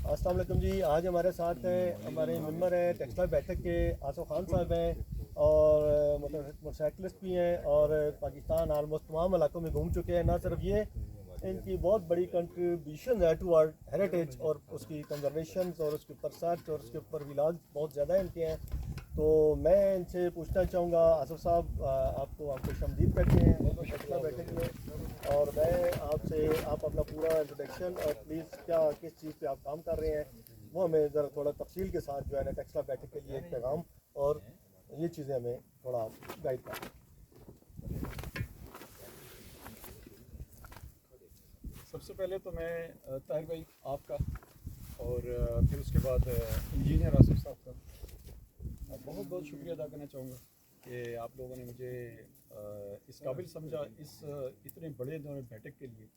अस्सलाम वालेकुम जी। आज हमारे साथ हमारे मेंबर हैं टेक्सला बैठक के आसिफ खान साहब हैं और मोटरसाइकिलिस्ट भी हैं और पाकिस्तान आलमोस्ट तमाम इलाकों में घूम चुके हैं। ना सिर्फ ये, इनकी बहुत बड़ी कंट्रीब्यूशन है टू आवर हेरिटेज और उसकी कंजर्वेशन और उसके ऊपर सर्च और उसके ऊपर विलाज बहुत ज़्यादा इनके हैं। तो मैं इनसे पूछना चाहूँगा, आसिफ साहब आपको खुशामदीद कहते हैं टेक्सला बैठक में, और मैं आपसे आप अपना पूरा इंट्रोडक्शन और प्लीज़ क्या किस चीज़ पे आप काम कर रहे हैं वो हमें ज़रा थोड़ा तफसील के साथ जो है ना टेक्सला बैठक के लिए एक पैगाम और ये चीज़ें हमें थोड़ा आप गाइड करें। सबसे पहले तो मैं ताहिर भाई आपका और फिर उसके बाद इंजीनियर आसिफ साहब का बहुत बहुत शुक्रिया अदा करना चाहूँगा कि आप लोगों ने मुझे इस काबिल समझा इस इतने बड़े दौर बैठक के लिए,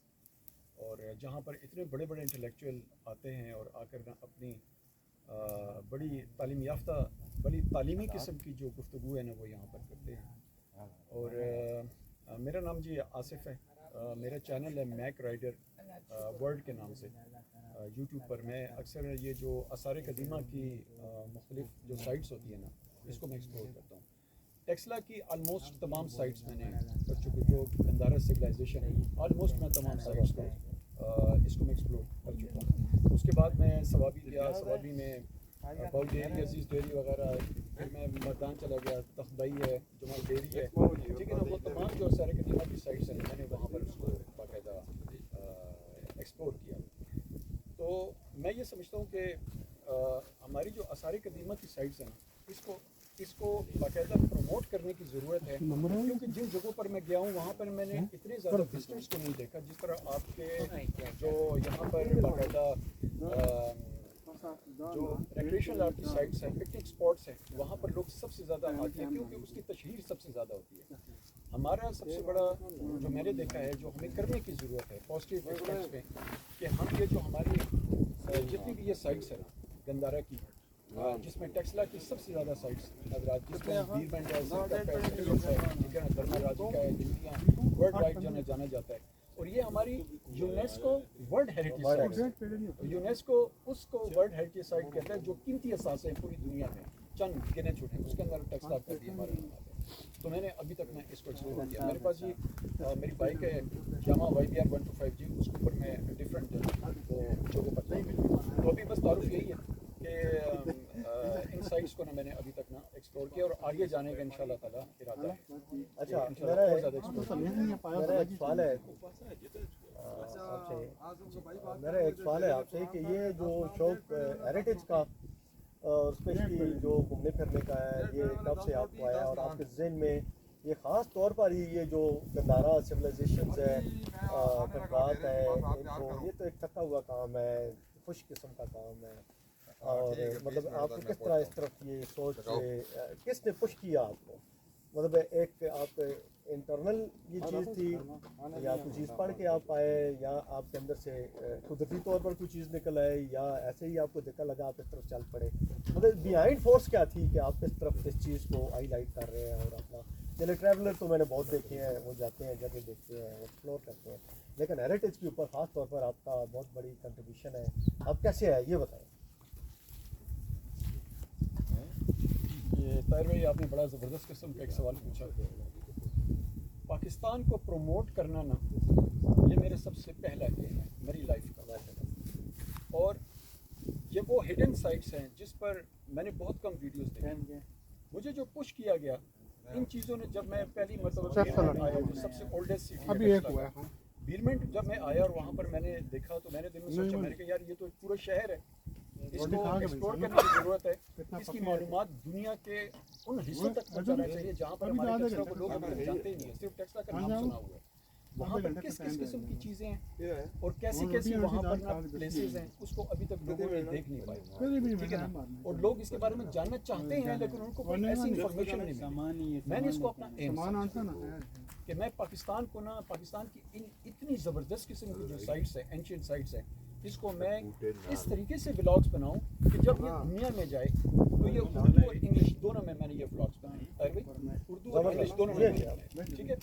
और जहाँ पर इतने बड़े बड़े इंटेलेक्चुअल आते हैं और आकर अपनी बड़ी तालीम याफ्ता बड़ी तालीमी किस्म की जो गुफ्तगू है ना वो यहाँ पर करते हैं। और मेरा नाम जी आसिफ है। मेरा चैनल है मैक राइडर वर्ल्ड के नाम से यूट्यूब पर। मैं अक्सर ये जो आसार कदीमा की मुख्तलिफ जो साइट्स होती है ना इसको मैं एक्सप्लोर करता हूँ। टेक्सला की आलमोस्ट तमाम साइट्स मैंने कर चुकी, जो गंदारा सिविलाइजेशन है ऑलमोस्ट मैं तमाम साइट्स को इसको मैं एक्सप्लोर कर चुका हूँ। उसके बाद मैं सवाबी गया, सवाबी में बाउल डेयरी, अजीज़ डेयरी वगैरह, फिर मैं मर्दान चला गया, तख्तबाई है, जमाल डेयरी है, ठीक है ना। वो तमाम जो आसार कदीमा की साइट्स हैं मैंने वहाँ पर उसको बाकायदा एक्सप्लोर किया। तो मैं ये समझता हूँ कि हमारी जो आसार कदीमा की साइट्स हैं इसको बाकायदा प्रमोट करने की ज़रूरत है, क्योंकि जिन जगहों पर मैं गया हूँ वहाँ पर मैंने इतने ज़्यादा विजिटर्स को नहीं देखा जिस तरह आपके जो यहाँ पर बाकायदा जो रिक्रिएशनल आर्ट की साइट्स हैं, पिकनिक स्पॉट्स हैं, वहाँ पर लोग सबसे ज़्यादा आते हैं क्योंकि उसकी तशहीर सबसे ज़्यादा होती है। हमारा सबसे बड़ा जो मैंने देखा है जो हमें करने की ज़रूरत है पॉजिटिव एस्पेक्ट्स में, कि हम ये जो हमारी जितनी भी ये साइट्स हैं गंदारा की, जिसमें टेक्सला की सबसे ज़्यादा साइट्स जिसमें बीरबंड है, ठीक है ना, धर्मराजी का है, जिनकी वर्ल्ड वाइड जाना जाता है। और ये हमारी UNESCO world heritage site, UNESCO उसको वर्ल्ड हेरिटेज साइट कहता है जो कीमती असास है पूरी दुनिया में, चंद गिने चुने उसके अंदर टेक्सला का भी हमारा नाम आता है। तो मैंने अभी तक मैं इसको एक्सप्लोर किया। मेरे पास ये मेरी बाइक है यामा YBR 125G, उसके ऊपर मैं डिफरेंट जगहों पर जाऊँ। तो अभी बस तारुफ यही है कि इन साइट्स को ना मैंने अभी तक ना एक्सप्लोर किया और आगे जाने का इंशाल्लाह ताला इरादा है। अच्छा, मेरा एक सवाल है आपसे कि ये जो शौक हेरिटेज का और स्पेशली जो घूमने फिरने का है, ये कब से आपको आया और आपके जहन में ये ख़ास तौर पर ही ये जो गंदारा सिविलाइजेशंस है, कटरात है, इनको ये तो एक थका हुआ काम है, खुश किस्म का काम है, और मतलब आपको किस तरह इस तरफ ये सोच किसने पुश किया आपको? मतलब एक आप इंटरनल ये चीज़ थी या कोई चीज़ पढ़ के आप आए, या आपके अंदर से कुदरती तौर पर कोई चीज़ निकल आए, या ऐसे ही आपको धक्का लगा आप इस तरफ चल पड़े? मतलब बिहाइंड फोर्स क्या थी कि आप इस तरफ इस चीज़ को हाईलाइट कर रहे हैं? और अपना चले ट्रैवलर तो मैंने बहुत देखे हैं, वो जाते हैं जगह देखते हैं, वो एक्सप्लोर करते हैं, लेकिन हेरिटेज के ऊपर ख़ास तौर पर आपका बहुत बड़ी कंट्रीब्यूशन है। आप कैसे है ये बताएं। ये ताहिर भाई आपने बड़ा ज़बरदस्त किस्म का एक सवाल पूछा। पाकिस्तान को प्रमोट करना ना ये मेरा सबसे पहला एम है मेरी लाइफ का, और ये वो हिडन साइट्स हैं जिस पर मैंने बहुत कम वीडियोस देखे। मुझे जो पुश किया गया इन चीज़ों ने, जब मैं पहली मरतबा आया जो सबसे ओल्डेस्ट सिटी है बीरमेंट, जब मैं आया और वहाँ पर मैंने देखा तो मैंने दिल में सोचा, मैंने कहा यार ये तो पूरा शहर है, इसको एक्सप्लोर करने की ज़रूरत है, इसकी मालूमात दुनिया के उन हिस्सों तक पहुँचाना चाहिए जहाँ पर हमारे टेक्सला को लोग अभी तक जानते ही नहीं है, सिर्फ टेक्सला का नाम सुना हुआ है। वहाँ पर किस किस किस्म की चीज़ें हैं और कैसी कैसी वहाँ पर ना प्लेसेस हैं, उसको अभी तक लोगों ने देख नहीं पाए, ठीक है ना। और लोग इसके बारे में जानना चाहते हैं लेकिन उनको कोई ऐसी इंफॉर्मेशन नहीं मिली। मैंने इसको अपना एम कि मैं पाकिस्तान को ना, पाकिस्तान की इन इतनी ज़बरदस्त किस्म की जो साइट्स हैं, एंशिएंट साइट्स हैं, इसको मैं इस तरीके से व्लॉग्स बनाऊं कि जब ये दुनिया में जाए तो ये उर्दू और इंग्लिश दोनों में मैंने ये व्लॉग्स बनाए, उर्दू और इंग्लिश दोनों में, ठीक है।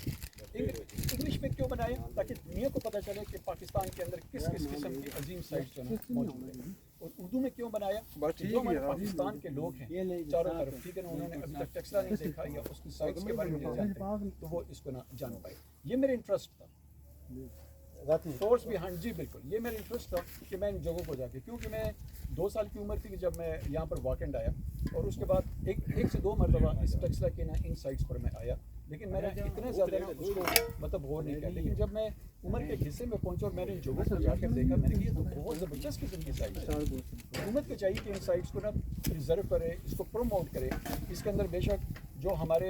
इंग्लिश में क्यों बनाया, ताकि दुनिया को पता चले कि पाकिस्तान के अंदर किस किस किस्म की अजीम साइट्स जो है मौजूद है। और उर्दू में क्यों बनाया, कि जो हमारे पाकिस्तान के लोग हैं चारों तरफ, ठीक है ना, उन्होंने अभी तक टेक्सला नहीं देखा या उसकी साइट्स के बारे में नहीं जानते, तो वो इसको ना जान पाए। ये मेरा इंटरेस्ट था, सोर्स भी, हाँ जी बिल्कुल, ये मेरा इंटरेस्ट था कि मैं इन जगहों को जाके, क्योंकि मैं 2 साल की उम्र थी जब मैं यहाँ पर वाकेंड आया, और उसके बाद एक से 2 मरतबा इस टेक्सला के ना इन साइट्स पर मैं आया, लेकिन मैंने इतने ज़्यादा ना उसको मतलब गौर नहीं किया। लेकिन जब मैं उम्र के हिस्से में पहुंचा और मैंने इन जगहों को जाकर देखा, मैंने कहा ये तो बहुत ज़बरदस्त किस्म की साइट है। हुकूमत को चाहिए कि इन साइट्स को ना प्रिजर्व करे, इसको प्रोमोट करे। इसके अंदर बेशक जो हमारे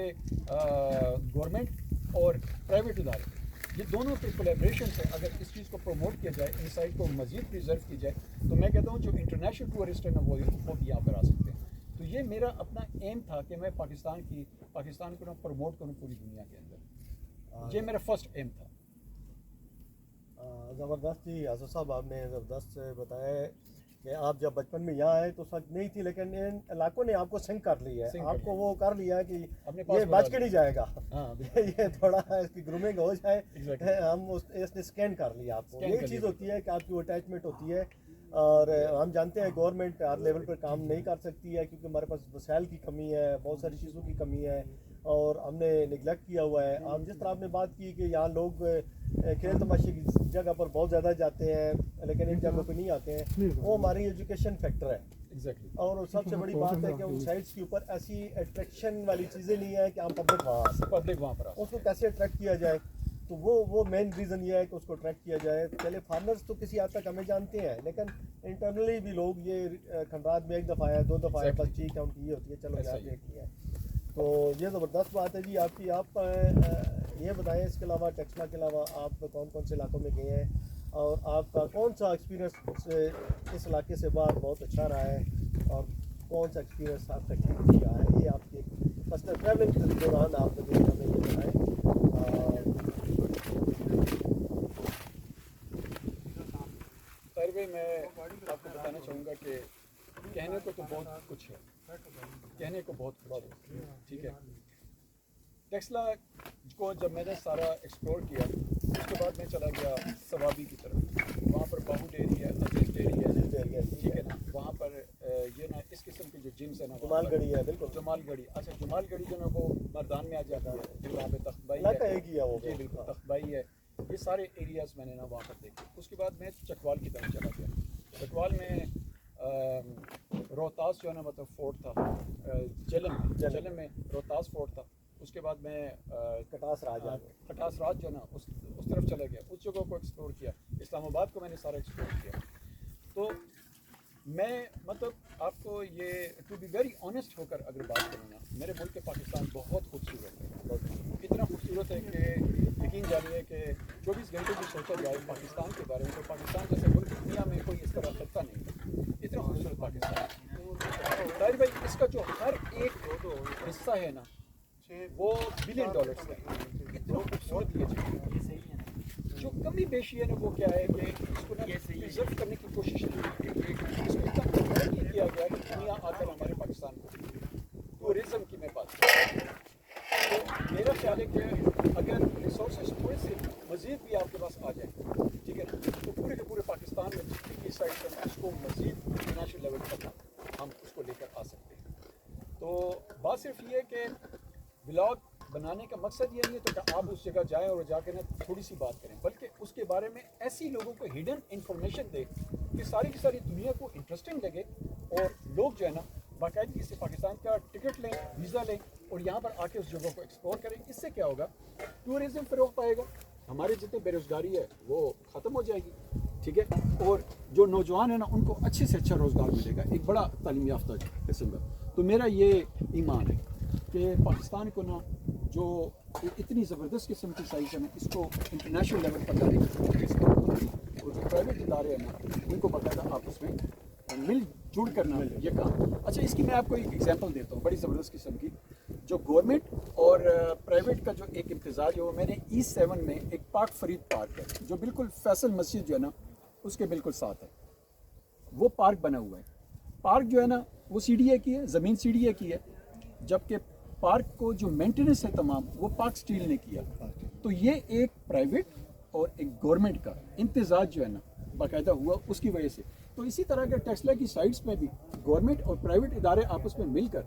गवर्नमेंट और प्राइवेट इदारे, ये दोनों के कोलैबोरेशन से अगर इस चीज़ को प्रमोट किया जाए, इन साइट को मज़ीद प्रिजर्व की जाए, तो मैं कहता हूँ जो इंटरनेशनल टूरिस्ट है ना वो भी यहाँ पर आ सकते हैं। तो ये मेरा अपना एम था कि मैं पाकिस्तान को ना प्रमोट करूँ पूरी दुनिया के अंदर। ये मेरा फर्स्ट एम था। ज़बरदस्त जी आसिफ साहब, आपने ज़बरदस्त बताया कि आप जब बचपन में यहाँ आए तो सच नहीं थी, लेकिन इन इलाकों ने आपको सिंक कर लिया है, आपको वो कर लिया कि ये बच के नहीं जाएगा। ये थोड़ा इसकी ग्रूमिंग हो जाए, हम इसने स्कैन कर लिया आपको। यही चीज़ होती है कि आपकी वो अटैचमेंट होती है। और हम जानते हैं गवर्नमेंट हर लेवल पर काम नहीं कर सकती है, क्योंकि हमारे पास वसाइल की कमी है, बहुत सारी चीज़ों की कमी है, और हमने निगलेक्ट किया हुआ है। आप जिस तरह आपने बात की कि यहाँ लोग खेल तमाशे की जगह पर बहुत ज़्यादा जाते हैं, लेकिन इन जगहों पे नहीं आते हैं, वो हमारी एजुकेशन फैक्टर है। एग्जैक्टली। और सबसे बड़ी बात है कि उन साइट्स के ऊपर ऐसी अट्रैक्शन वाली चीज़ें नहीं है कि हम पब्लिक वहाँ पर उसको कैसे अट्रैक्ट किया जाए। तो वो मेन रीज़न ये है कि उसको अट्रैक्ट किया जाए। चले फार्मर्स तो किसी हद तक हमें जानते हैं, लेकिन इंटरनली भी लोग ये खंडात में 1 दफ़ा है 2 दफ़ा है, बस ठीक है उनकी ये होती है, चलो यार देख लिया। तो ये ज़बरदस्त बात है जी आपकी। आप ये बताएं, इसके अलावा टेक्सला के अलावा आप कौन कौन से इलाकों में गए हैं, और आपका कौन सा एक्सपीरियंस इस इलाके से बाहर बहुत अच्छा रहा है, और कौन सा एक्सपीरियंस आपका ठीक नहीं रहा है, ये आपकी पर्सनल ट्रैवलिंग के दौरान आप मुझे हमें ये बताएं। मैं आपको बताना चाहूँगा कि कहने को तो बहुत कुछ है, कहने को बहुत कुछ है, ठीक है। टेक्सला को जब मैंने सारा एक्सप्लोर किया, उसके बाद मैं चला गया सवाबी की तरफ। वहाँ पर बाहू डेयरी है, अजीज डेयरी है, ठीक है ना। वहाँ पर ये ना इस किस्म की जो जिम्स है ना, जमालगढ़ी है, बिल्कुल जमालगढ़ी। अच्छा, जमालगढ़ी जो ना वो मर्दान में आ जाता है, फिर वहाँ पे तख्तबाई है, जी बिल्कुल तख्तबाई है। ये सारे एरियाज़ मैंने ना वहाँ पर देखे। उसके बाद मैं चकवाल की तरफ चला गया। चकवाल में रोहतास जो है ना मतलब फोर्ट था, जेलम में रोहतास फोर्ट था। उसके बाद मैं कटास राज जो ना उस तरफ चला गया, उस जगह को एक्सप्लोर किया। इस्लामाबाद को मैंने सारा एक्सप्लोर किया। तो मैं मतलब आपको ये टू बी वेरी ऑनेस्ट होकर अगर बात करूँ ना, मेरे मुल्क के पाकिस्तान बहुत खूबसूरत है, इतना खूबसूरत है कि यकीन जानिए कि 24 घंटे भी सोचा जाए पाकिस्तान के बारे में तो पाकिस्तान जैसे मुल्क दुनिया में कोई इस तरह करता नहीं है। इतना खूबसूरत पाकिस्तान ताहिर भाई, इसका जो हर एक हिस्सा है ना वो $1 बिलियन का है। इतना खूबसूरत ये जगह, जो कमी पेशी है ना वो क्या है कि इसको ना प्रिजर्व करने की कोशिश की, इसको इतना नहीं किया गया कि दुनिया आकर हमारे पाकिस्तान को टूरिज़म की मैं बात करूँ। तो मेरा ख्याल है कि अगर रिसोर्सेज थोड़े से मज़ीद भी आपके पास आ जाए, ठीक है ना, तो पूरे के पूरे पाकिस्तान में जितनी भी साइड है उसको मज़ीद इंटरनेशनल लेवल पर हम उसको लेकर आ सकते हैं। तो बात सिर्फ ये है कि ब्लॉग बनाने का मकसद ये नहीं है तो कि आप उस जगह जाएं और जाकर ना थोड़ी सी बात करें, बल्कि उसके बारे में ऐसी लोगों को हिडन इन्फॉर्मेशन दें कि सारी की सारी दुनिया को इंटरेस्टिंग लगे, और लोग जो है ना बाकायदगी से पाकिस्तान का टिकट लें, वीज़ा लें और यहाँ पर आके उस जगह को एक्सप्लोर करें। इससे क्या होगा, टूरिज़म फ़रोग़ पाएगा, हमारे जितनी बेरोज़गारी है वो ख़त्म हो जाएगी, ठीक है, और जो नौजवान है ना उनको अच्छे से अच्छा रोज़गार मिलेगा, एक बड़ा तालीम याफ्ता किस्म का। तो मेरा ये ईमान है कि पाकिस्तान को ना जो इतनी ज़बरदस्त किस्म की साइज़ है ना, इसको इंटरनेशनल लेवल पर लाने की कोशिश करें, और जो प्राइवेट इदारे हैं ना उनको बाकायदा आपस में मिल जुड़ करना ये काम। अच्छा, इसकी मैं आपको एक एग्जांपल देता हूँ बड़ी ज़बरदस्त किस्म की। जो गवर्नमेंट और प्राइवेट का जो एक इम्तिज़ाज है वो मैंने E7 में एक पाक फरीद पार्क है जो बिल्कुल फैसल मस्जिद जो है ना उसके बिल्कुल साथ है, वो पार्क बना हुआ है। पार्क जो है ना वो CDA की है, ज़मीन CDA की है, जबकि पार्क को जो मेंटेनेंस है तमाम वो पाक स्टील ने किया। تو یہ ایک پرائیویٹ اور ایک گورنمنٹ کا امتزاج جو ہے نا باقاعدہ ہوا اس کی وجہ سے. تو اسی طرح کے ٹیسلا کی سائٹس میں بھی گورنمنٹ اور پرائیویٹ ادارے آپس میں مل کر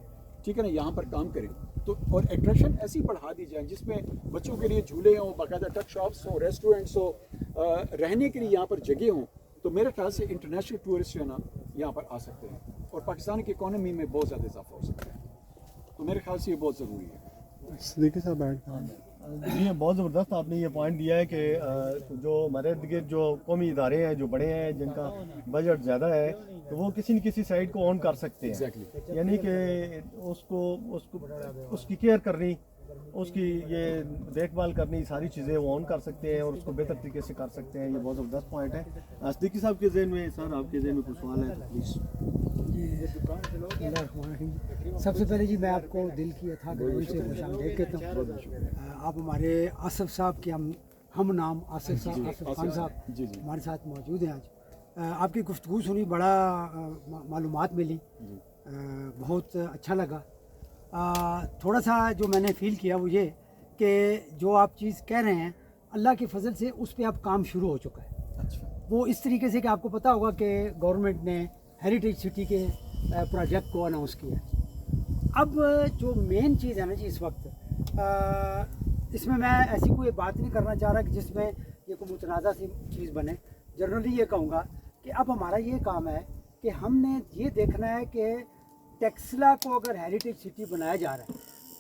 ٹھیک ہے نا یہاں پر کام کریں تو اور اٹریکشن ایسی بڑھا دی جائیں جس میں بچوں کے لیے جھولے ہوں, باقاعدہ ٹک شاپس ہوں, ریسٹورینٹس ہوں, رہنے کے لیے یہاں پر جگہ ہوں. تو میرے خیال سے انٹرنیشنل ٹورسٹ جو ہے نا یہاں پر آ سکتے ہیں اور پاکستان کی اکانومی میں بہت زیادہ اضافہ ہو سکتا ہے. تو میرے خیال سے یہ بہت ضروری ہے. صدیقی صاحب بیٹھ یہ بہت زبردست آپ نے یہ پوائنٹ دیا ہے کہ جو ہمارے ارد گرد جو قومی ادارے ہیں جو بڑے ہیں جن کا بجٹ زیادہ ہے تو وہ کسی نہ کسی سائٹ کو آن کر سکتے ہیں, یعنی کہ اس کی کیئر کرنی, اس کی یہ دیکھ بھال کرنی, ساری چیزیں وہ آن کر سکتے ہیں اور اس کو بہتر طریقے سے کر سکتے ہیں. یہ بہت زبردست پوائنٹ ہے. صدیقی صاحب کے ذہن میں, سر آپ کے ذہن میں کوئی سوال ہے تو پلیز. سب سے پہلے جی میں آپ کو دل کی اتھا گرمی سے خوش آمدید کہتا ہوں. آپ ہمارے آصف صاحب کے ہم نام آصف صاحب, آصف خان صاحب ہمارے ساتھ موجود ہیں آج. آپ کی گفتگو سنی, بڑا معلومات ملی, بہت اچھا لگا. تھوڑا سا جو میں نے فیل کیا وہ یہ کہ جو آپ چیز کہہ رہے ہیں اللہ کے فضل سے اس پہ اب کام شروع ہو چکا ہے. وہ اس طریقے سے کہ آپ کو پتہ ہوگا کہ گورنمنٹ نے ہیریٹیج سٹی کے پروجیکٹ کو اناؤنس کیا ہے. اب جو مین چیز ہے نا جی اس وقت, اس میں ایسی کوئی بات نہیں کرنا چاہ رہا کہ جس میں یہ کوئی متنازع سی چیز بنے. جنرلی یہ کہوں گا کہ اب ہمارا یہ کام ہے کہ ہم نے یہ دیکھنا ہے کہ ٹیکسلا کو اگر ہیریٹیج سٹی بنایا جا رہا ہے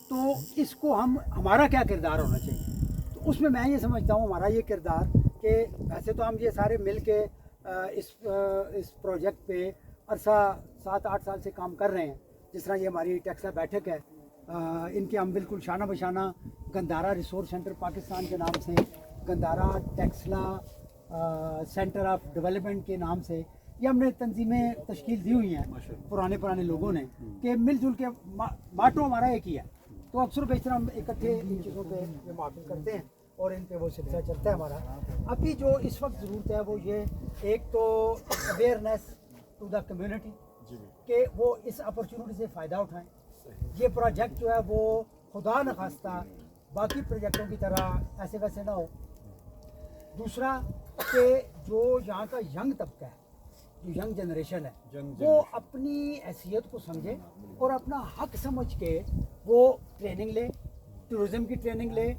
تو اس کو ہمارا کیا کردار ہونا چاہیے. تو اس میں یہ سمجھتا ہوں ہمارا یہ کردار کہ ویسے تو ہم یہ سارے مل کے اس پروجیکٹ پہ عرصہ 7-8 سال سے کام کر رہے ہیں. جس طرح یہ ہماری ٹیکسلا بیٹھک ہے, ان کے ہم بالکل شانہ بشانہ گندارا ریسورس سینٹر پاکستان کے نام سے, Gandhara Taxila centre of development کے نام سے یہ ہم نے تنظیمیں تشکیل دی ہوئی ہیں پرانے لوگوں نے کہ مل جل کے ماٹو ہمارا ایک ہی ہے. تو اکثر و بیشتر ہم اکٹھے ان چیزوں پہ معاون کرتے ہیں اور ان پہ وہ سلسلہ چلتا ہے ہمارا. ابھی جو اس وقت ضرورت ہے وہ یہ, ایک تو اویئرنیس ٹو دا کمیونٹی کہ وہ اس اپرچونٹی سے فائدہ اٹھائیں. یہ پروجیکٹ جو ہے وہ خدا نخواستہ باقی پروجیکٹوں کی طرح ایسے ویسے نہ ہو. دوسرا کہ جو یہاں کا ینگ طبقہ ہے, جو ینگ جنریشن ہے, وہ اپنی حیثیت کو سمجھے اور اپنا حق سمجھ کے وہ ٹریننگ لے, ٹورزم کی ٹریننگ لے,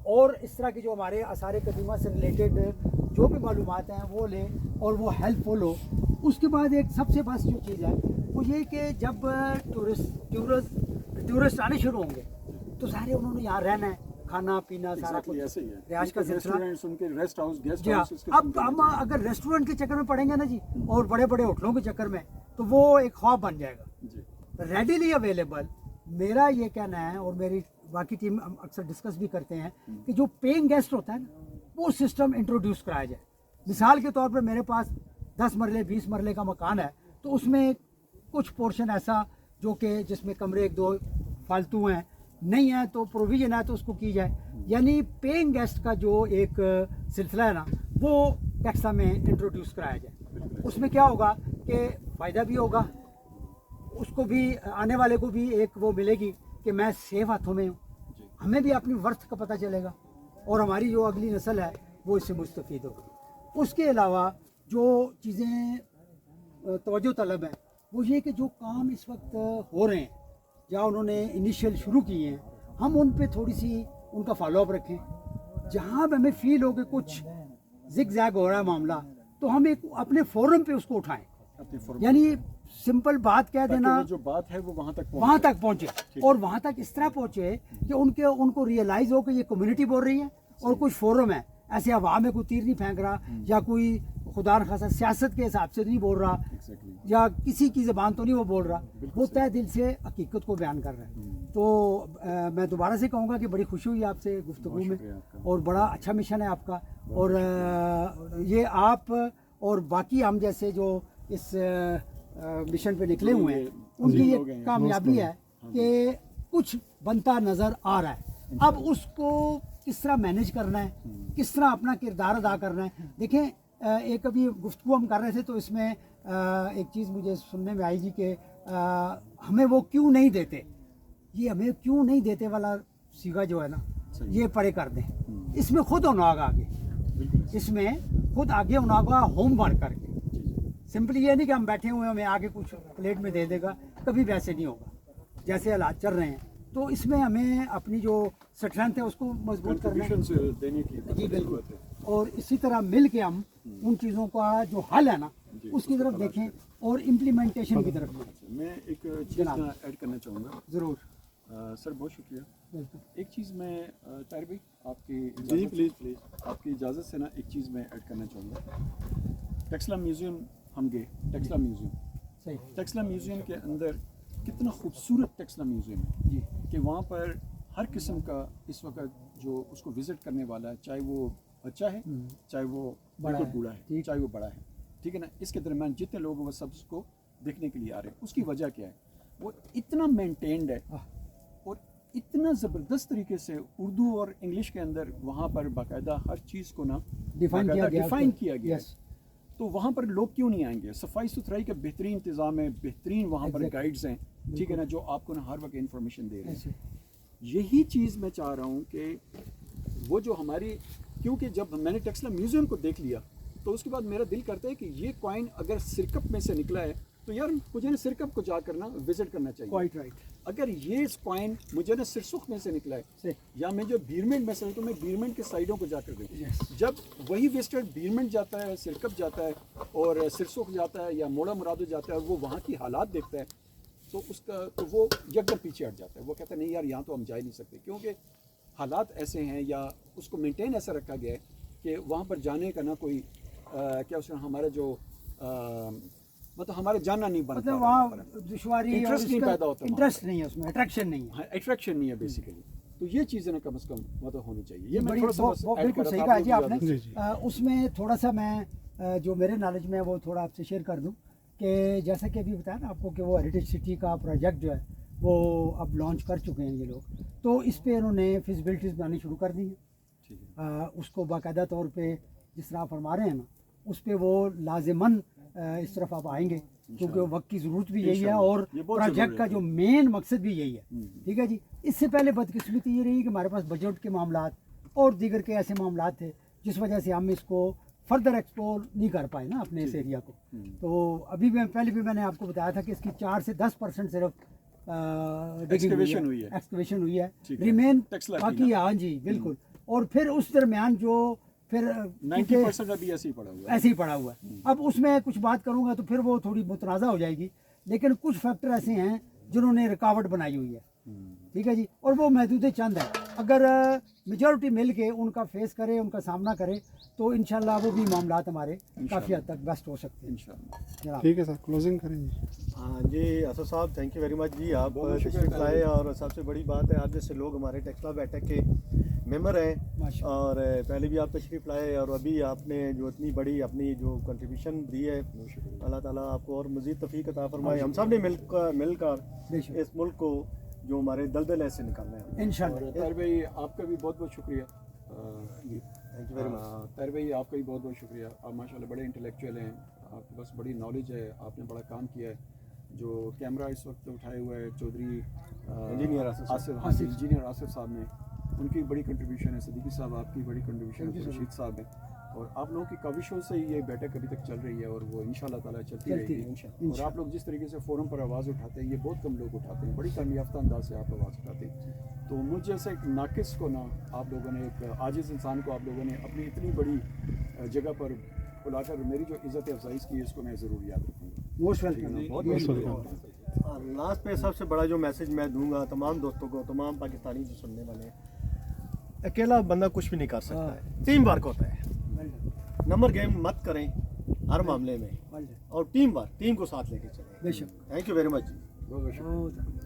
اور اس طرح کی جو ہمارے آثار قدیمہ سے ریلیٹڈ جو بھی معلومات ہیں وہ لے اور وہ ہیلپ فل ہو. اس کے بعد ایک سب سے بس جو چیز ہے وہ یہ کہ جب ٹورسٹ آنے شروع ہوں گے تو سارے انہوں نے یہاں رہنا ہے, کھانا پینا سارا کچھ, رہائش کا سلسلہ. جی ہاں, اب ہم اگر ریسٹورنٹ کے چکر میں پڑیں گے نا جی اور بڑے بڑے ہوٹلوں کے چکر میں تو وہ ایک خواب بن جائے گا. ریڈیلی اویلیبل میرا یہ کہنا ہے, اور میری باقی ٹیم اکثر ڈسکس بھی کرتے ہیں کہ جو پینگ گیسٹ ہوتا ہے نا وہ سسٹم انٹروڈیوس کرایا جائے. مثال کے طور پر میرے پاس 10 مرلے 20 مرلے کا مکان ہے تو اس میں کچھ پورشن ایسا جو کہ جس میں کمرے 1-2 فالتو ہیں, نہیں ہے تو پروویژن ہے تو اس کو کی جائے. یعنی پینگ گیسٹ کا جو ایک سلسلہ ہے نا وہ ٹیکسلا میں انٹروڈیوس کرایا جائے. اس میں کیا ہوگا کہ فائدہ بھی ہوگا, اس کو بھی آنے والے کو بھی ایک وہ ملے گی کہ میں سیف ہاتھوں میں ہوں, ہمیں بھی اپنی ورتھ کا پتہ چلے گا اور ہماری جو اگلی نسل ہے وہ اس سے مستفید ہوگی. اس کے علاوہ جو چیزیں توجہ طلب ہیں وہ یہ کہ جو کام اس وقت ہو رہے ہیں یا انہوں نے انیشیل شروع کیے ہیں, ہم ان پہ تھوڑی سی ان کا فالو اپ رکھیں. جہاں بھی ہمیں فیل ہو کہ کچھ زگ زیگ ہو رہا ہے معاملہ تو ہم ایک اپنے فورم پہ اس کو اٹھائیں. یعنی سمپل بات کہہ دینا, جو بات ہے وہ وہاں تک پہنچے, اور وہاں تک اس طرح پہنچے کہ ان کو ریئلائز ہو کہ یہ کمیونٹی بول رہی ہے اور کچھ فورم ہے, ایسے ہوا میں کوئی تیر نہیں پھینک رہا یا کوئی خدا نخواستہ سیاست کے حساب سے نہیں بول رہا یا کسی کی زبان تو نہیں وہ بول رہا, وہ تہ دل سے حقیقت کو بیان کر رہا ہے. تو میں دوبارہ سے کہوں گا کہ بڑی خوشی ہوئی آپ سے گفتگو میں, اور بڑا اچھا مشن ہے آپ کا, اور یہ آپ اور باقی ہم جیسے جو اس مشن پہ نکلے ہوئے ہیں ان کی یہ کامیابی ہے کہ کچھ بنتا نظر آ رہا ہے. اب اس کو کس طرح مینیج کرنا ہے, کس طرح اپنا کردار ادا کرنا ہے. دیکھیں ایک ابھی گفتگو ہم کر رہے تھے تو اس میں ایک چیز مجھے سننے میں آئی جی کہ ہمیں وہ کیوں نہیں دیتے, یہ ہمیں کیوں نہیں دیتے والا سیگا جو ہے نا ये परे कर दें, इसमें खुद होना आगे, इसमें खुद आगे होना होमवर्क करके। सिंपली ये नहीं कि हम बैठे हुए हैं हमें आगे कुछ प्लेट में दे देगा, कभी वैसे नहीं होगा। जैसे हालात चल रहे हैं तो इसमें हमें अपनी जो स्ट्रेंथ है उसको मजबूत करना है देने की जी बिल्कुल। और इसी तरह मिल के हम उन चीज़ों का जो हल है ना उसकी तरफ देखें और इम्प्लीमेंटेशन की तरफ देखें। मैं एक चीज़ ऐड करना चाहूँगा। ज़रूर सर बहुत शुक्रिया। बिल्कुल। एक चीज़ मैं ताहिर भाई आपकी जी प्लीज़ आपकी इजाज़त से ना एक चीज़ मैं ऐड करना चाहूँगा। टेक्सला म्यूज़ियम हम गए, टेक्सला म्यूज़ियम, सही टेक्सला म्यूज़ियम के अंदर कितना खूबसूरत टेक्सला म्यूज़ियम है जी कि वहाँ पर हर किस्म का इस वक्त जो उसको विज़िट करने वाला है, चाहे वो बच्चा है चाहे वो बड़ा बिल्कुल है, बूढ़ा है, ठीक। चाहे वो बड़ा है, ठीक है ना। इसके दरमियान जितने लोग वो सब उसको देखने के लिए आ रहे हैं, उसकी वजह क्या है? वो इतना मेंटेन्ड है और इतना ज़बरदस्त तरीके से उर्दू और इंग्लिश के अंदर वहाँ पर बाकायदा हर चीज़ को ना डिफाइन किया गया डिफाइन किया गया है। यस तो वहाँ पर लोग क्यों नहीं आएंगे? सफाई सुथराई का बेहतरीन इंतज़ाम है, बेहतरीन वहाँ पर Exactly. गाइड्स हैं, ठीक है ना, जो आपको ना हर वक्त इन्फॉर्मेशन दे रहे हैं। ऐसे यही चीज़ मैं चाह रहा हूँ कि वो जो हमारी, क्योंकि जब मैंने टेक्सला म्यूज़ियम को देख लिया तो उसके बाद मेरा दिल करता है कि ये कॉइन अगर सिरकप में से निकला है तो यार मुझे ना सिरकप को जाकर ना विज़िट करना चाहिए। क्वाइट राइट अगर ये कॉइन मुझे ना सिरसुख में से निकला है सही या मैं जो बीरमेंट में से, तो मैं बीरमेंट के साइडों को जाकर देखूँ। Yes. जब वही विजिटर बीरमेंट जाता है, सिरकप जाता है और सिरसुख जाता है या मोड़ा मुरादो जाता है, वो वहाँ की हालात देखता है तो उसका तो वो एकदम पीछे हट जाता है। वो कहता है नहीं यार यहाँ तो हम जा ही नहीं सकते, क्योंकि हालात ऐसे हैं या उसको मेंटेन ऐसा रखा गया है कि वहाँ पर जाने का ना कोई क्या उसमें हमारा जो मतलब हमारा जाना नहीं बनता, मतलब वहाँ दुश्वारी इंटरेस्ट नहीं पैदा होता, इंटरेस्ट नहीं है उसमें, अट्रैक्शन नहीं है। अट्रैक्शन नहीं है बेसिकली। तो ये चीज़ें ना कम से कम मतलब होनी चाहिए। ये मैं बड़ी थोड़ा सा बस ऐड बिल्कुल कर सही रहा कहा था जी आप आपने। लोगों की उसमें थोड़ा सा मैं जो मेरे नॉलेज में है वो थोड़ा आपसे शेयर कर दूं कि जैसा कि अभी बताया ना आपको कि वो हेरिटेज सिटी का प्रोजेक्ट जो है वो अब लॉन्च कर चुके हैं ये लोग, तो इस पे इन्होंने फिजिबिलिटीज़ बनानी शुरू कर दी है। ठीक है। उसको बाकायदा तौर पे जिस तरह आप फरमा रहे हैं ना उस पे वो लाजिमन इस तरफ आप आएंगे, क्योंकि वक्त की ज़रूरत भी यही है और ये बहुत प्रोजेक्ट ज़रूरी का है। जो मेन मकसद भी यही है। ठीक है जी। इससे पहले बदकिस्मती ये रही कि हमारे पास बजट के मामलात और दीगर के ऐसे मामलात थे जिस वजह से हम इसको फर्दर एक्सप्लोर नहीं कर पाए ना अपने इस एरिया को। तो अभी मैं पहले भी मैंने आपको बताया था कि इसकी 4 से 10% सिर्फ Excavation हुई है। एक्सकवेशन हुई है, ठीक है। रिमेन Texla की बाकी हाँ जी बिल्कुल। और फिर उस दरमियान जो फिर 90% अभी ऐसे ही पड़ा हुआ है। ऐसे ही पड़ा हुआ है। अब उसमें कुछ बात करूंगा तो फिर वो थोड़ी मुतनाज़ा हो जाएगी, लेकिन कुछ फैक्टर ऐसे हैं जिन्होंने रुकावट बनाई हुई है। ठीक है जी। और वो महदूद चंद है, अगर मेजॉरिटी मिल के उनका फेस करे, उनका सामना करे तो इंशाल्लाह वो भी मामलात हमारे काफ़ी हद तक बेस्ट हो सकते हैं इंशाल्लाह। ठीक है सर, क्लोजिंग करेंगे। हाँ जी असद साहब, थैंक यू वेरी मच जी। आप बहुत तशरीफ शुक्रिया। लाए और सबसे बड़ी बात है आप जैसे लोग हमारे टेक्सला बैठक के मेंबर हैं माशाअल्लाह। और पहले भी आप तशरीफ लाए और अभी आपने जो इतनी बड़ी अपनी जो कंट्रीब्यूशन दी है, अल्लाह ताला आपको और मज़ीद तौफीक अता फरमाए। हम सब ने मिलकर बेशक। इस मुल्क को जो हमारे दलदल है से निकालना है। इंशाल्लाह। और ताहिर भाई आपका भी बहुत बहुत शुक्रिया। Thank you very much. Tahir भाई आपका भी बहुत बहुत शुक्रिया। आप माशाल्लाह बड़े इंटेलेक्चुअल हैं, आपके पास बड़ी नॉलेज है, आपने बड़ा काम किया है। जो कैमरा इस वक्त उठाए हुआ है चौधरी इंजीनियर आसिफ आसिफ, हाँ जी, इंजीनियर आसिफ साहब ने, उनकी बड़ी कंट्रीब्यूशन है। सिद्दीकी साहब आपकी बड़ी कंट्रीब्यूशन है, रशीद साहब है, और आप लोगों की काविशों से ये बैठक अभी तक चल रही है और वो इंशाल्लाह ताला चलती रहेगी। और आप लोग जिस तरीके से फोरम पर आवाज़ उठाते हैं, ये बहुत कम लोग उठाते हैं, बड़ी कामयाफ्ता अंदाज से आप आवाज़ उठाते हैं। तो मुझ जैसे एक नाकिस को ना आप लोगों ने, एक आजिज़ इंसान को आप लोगों ने अपनी इतनी बड़ी जगह पर बुलाकर मेरी जो इज़्ज़त अफजाई की है इसको मैं ज़रूर याद रखूँगा। मोस्ट ठीक है ना? वेलकम। बहुत बहुत शुक्रिया। लास्ट पे सबसे बड़ा जो मैसेज मैं दूंगा तमाम दोस्तों को, तमाम पाकिस्तानी जो सुनने वाले हैं, अकेला बंदा कुछ भी नहीं कर सकता है, टीम वर्क होता है। नंबर गेम मत करें हर मामले में, और टीम वर्क, टीम को साथ लेके चलें। बेशक। थैंक यू वेरी मच जी। बहुत बहुत शुक्रिया।